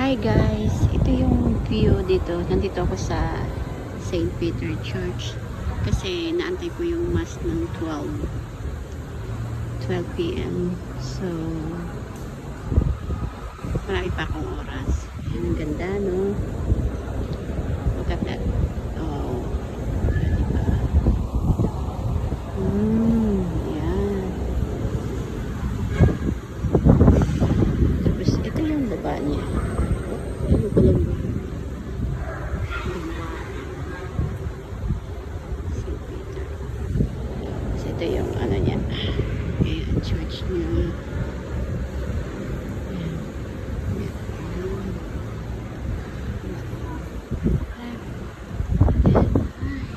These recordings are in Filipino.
Hi guys, ito yung view dito. Nandito ako sa St. Peter Church kasi naantay ko yung mass ng 12 p.m. So marami pa akong oras. Ang ganda, no? Look at that. Oh, diba? Yan. Tapos ito yung baba niya. Ano ko lang ba? St. Peter. So ito yung ano niya. Ayan, church niya.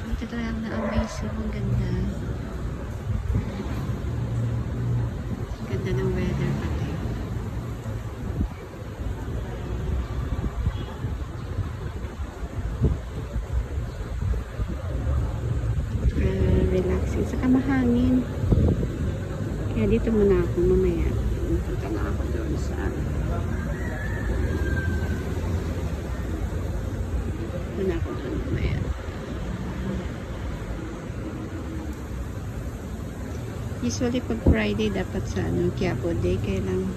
Dito talagang na-amaze ko. Ang ganda. Ang ganda ng weather pati. Relaxing. Saka mahangin. Kaya dito muna ako mamaya. Punta na ako doon sa muna ako doon mamaya. Usually pag Friday dapat sa Quiapo Day kaya lang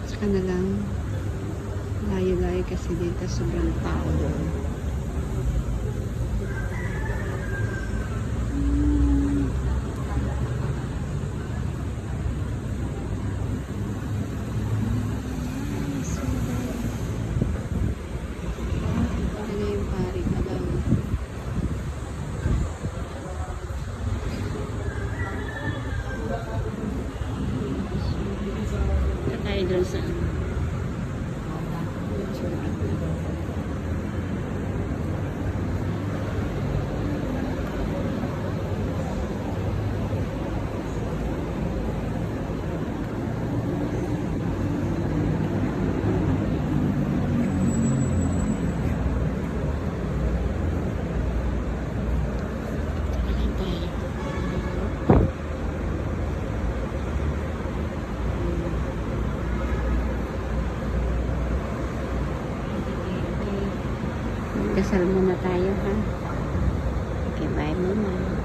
saka na lang layo-layo kasi dito sobrang tao doon. Tayo doon sa dasal muna tayo, ha? Okay, bye muna.